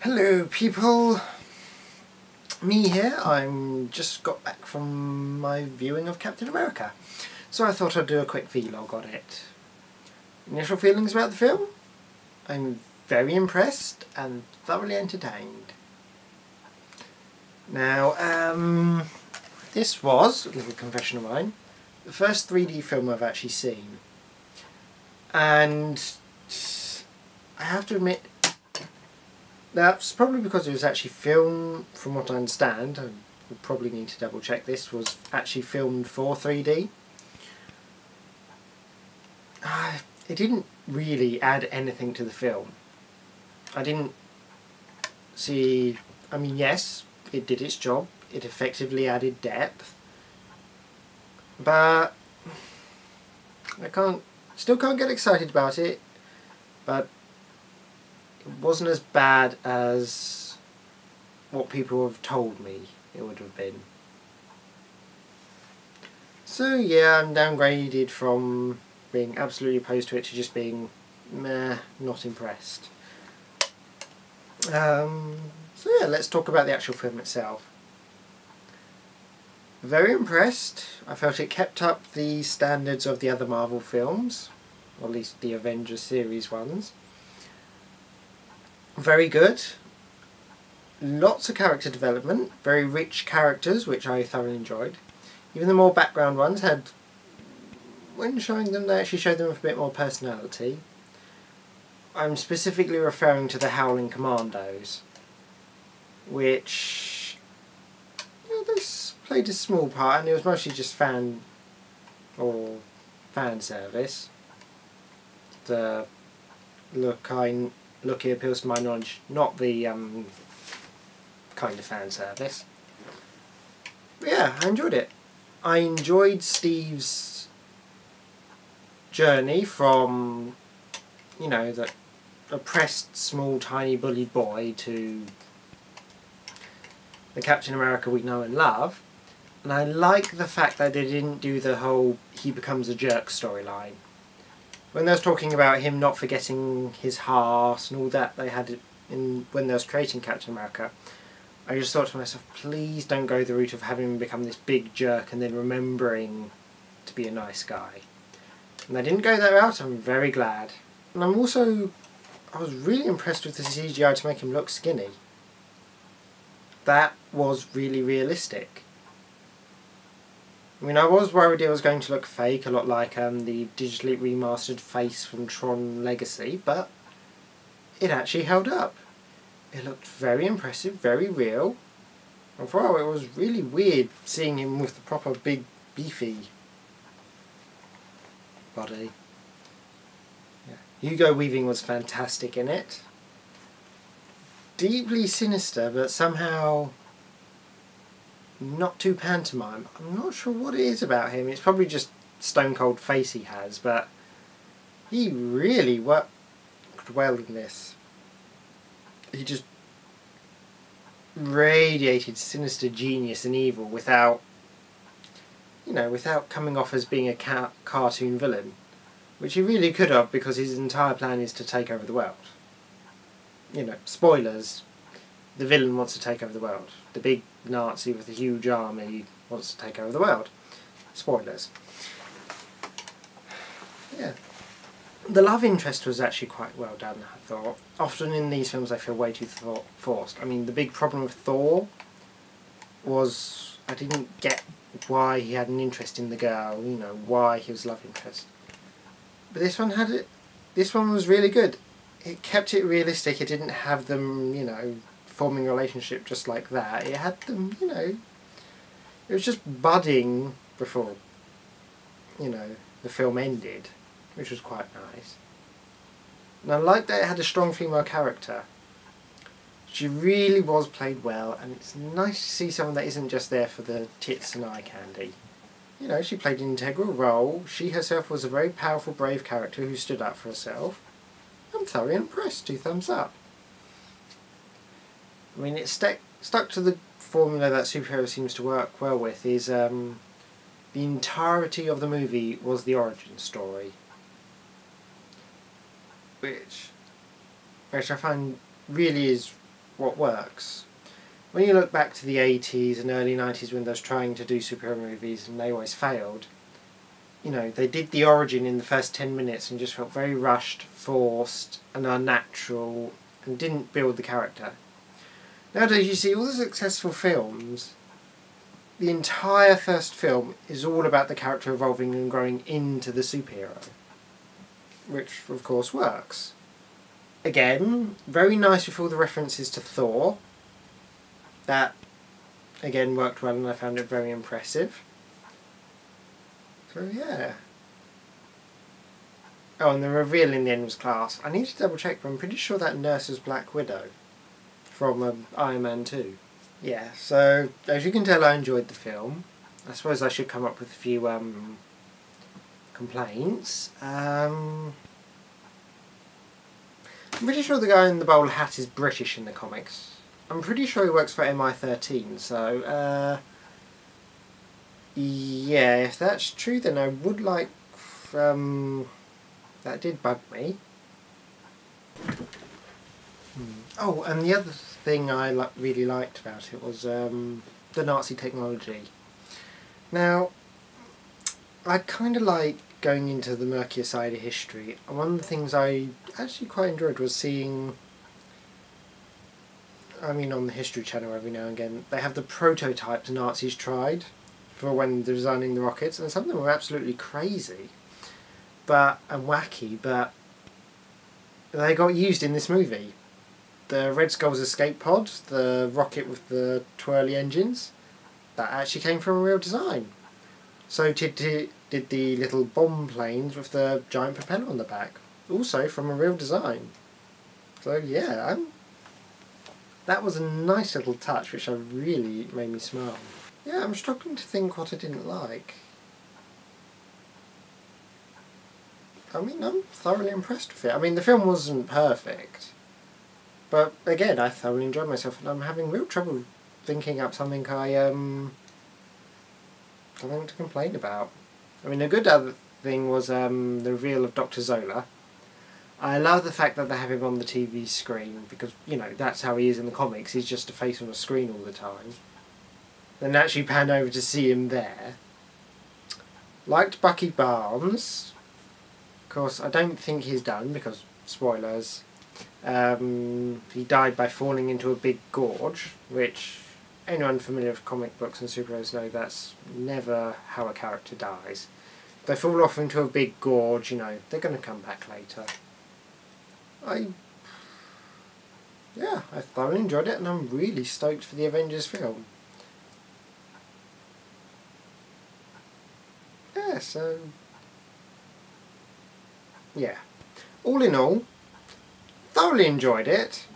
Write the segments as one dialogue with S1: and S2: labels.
S1: Hello people, me here. I'm just got back from my viewing of Captain America, so I thought I'd do a quick vlog on it. Initial feelings about the film? I'm very impressed and thoroughly entertained. Now, this was, a little confession of mine, the first 3D film I've actually seen, and I have to admit that's probably because it was actually filmed, from what I understand, I would probably need to double check this, was actually filmed for 3D. It didn't really add anything to the film. I didn't see, I mean yes, it did its job, it effectively added depth, but still can't get excited about it, but it wasn't as bad as what people have told me it would have been. So yeah, I'm downgraded from being absolutely opposed to it to just being meh, not impressed. So yeah, let's talk about the actual film itself. Very impressed. I felt it kept up the standards of the other Marvel films, or at least the Avengers series ones. Very good. Lots of character development, very rich characters, which I thoroughly enjoyed. Even the more background ones had, when showing them, they actually showed them with a bit more personality. I'm specifically referring to the Howling Commandos, which, this played a small part, and it was mostly just fan service. The look here appeals to my knowledge, not the kind of fan service. But yeah, I enjoyed it. I enjoyed Steve's journey from, the oppressed, small, tiny, bullied boy to the Captain America we know and love. And I like the fact that they didn't do the whole he becomes a jerk storyline. When they was talking about him not forgetting his heart and all that they had when they was creating Captain America, I just thought to myself, please don't go the route of having him become this big jerk and then remembering to be a nice guy. And they didn't go that route. I'm very glad. And I was really impressed with the CGI to make him look skinny. That was really realistic. I mean, I was worried it was going to look fake, a lot like the digitally remastered face from Tron Legacy, but it actually held up. It looked very impressive, very real, and for a while it was really weird seeing him with the proper big, beefy body. Yeah. Hugo Weaving was fantastic in it. Deeply sinister, but somehow not too pantomime. I'm not sure what it is about him. It's probably just stone cold face he has, but he really worked well in this. He just radiated sinister genius and evil without coming off as being a cartoon villain, which he really could have, because his entire plan is to take over the world. Spoilers. The villain wants to take over the world. The big Nazi with a huge army wants to take over the world. Spoilers. Yeah. The love interest was actually quite well done, I thought. Often in these films I feel way too forced. I mean, the big problem with Thor was I didn't get why he had an interest in the girl, why he was love interest. But this one had it. This one was really good. It kept it realistic. It didn't have them, forming a relationship just like that. It had them, it was just budding before, the film ended, which was quite nice. And I liked that it had a strong female character. She really was played well, and it's nice to see someone that isn't just there for the tits and eye candy. She played an integral role. She herself was a very powerful, brave character who stood up for herself. I'm thoroughly impressed. 2 thumbs up. I mean, it stuck to the formula that superhero seems to work well with, is the entirety of the movie was the origin story. Which I find really is what works. When you look back to the 80s and early 90s when they was trying to do superhero movies and they always failed, you know, they did the origin in the first 10 minutes and just felt very rushed, forced and unnatural and didn't build the character. Nowadays you see all the successful films, the entire first film is all about the character evolving and growing into the superhero, which of course works. Again, very nice with all the references to Thor. That again worked well and I found it very impressive. So yeah. Oh, and the reveal in the end was class. I need to double check, but I'm pretty sure that nurse was Black Widow from Iron Man 2. Yeah, so as you can tell I enjoyed the film. I suppose I should come up with a few complaints. I'm pretty sure the guy in the bowler hat is British in the comics. I'm pretty sure he works for MI13, so yeah, if that's true then I would like... that did bug me. Oh, and the other thing I really liked about it was the Nazi technology. Now, I kind of like going into the murkier side of history, and one of the things I actually quite enjoyed was seeing, I mean on the History Channel every now and again, they have the prototypes Nazis tried for when they're designing the rockets, and some of them were absolutely crazy and wacky, but they got used in this movie. The Red Skull's escape pod, the rocket with the twirly engines, that actually came from a real design. So did the little bomb planes with the giant propeller on the back, also from a real design. So yeah, that was a nice little touch which really made me smile. Yeah, I'm struggling to think what I didn't like. I mean, I'm thoroughly impressed with it. I mean, the film wasn't perfect, but again, I thoroughly enjoyed myself, and I'm having real trouble thinking up something something to complain about. I mean, a good other thing was the reveal of Dr. Zola. I love the fact that they have him on the TV screen, because, you know, that's how he is in the comics. He's just a face on a screen all the time. Then actually pan over to see him there. Liked Bucky Barnes. Of course, I don't think he's done, because, spoilers, he died by falling into a big gorge, which anyone familiar with comic books and superheroes know that's never how a character dies. If they fall off into a big gorge, you know, they're going to come back later. I thoroughly enjoyed it, and I'm really stoked for the Avengers film. Yeah, so... yeah. All in all, thoroughly enjoyed it.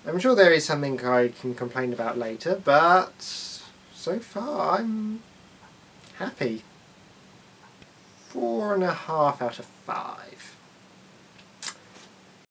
S1: I'm sure there is something I can complain about later, but so far I'm happy. 4.5 out of 5.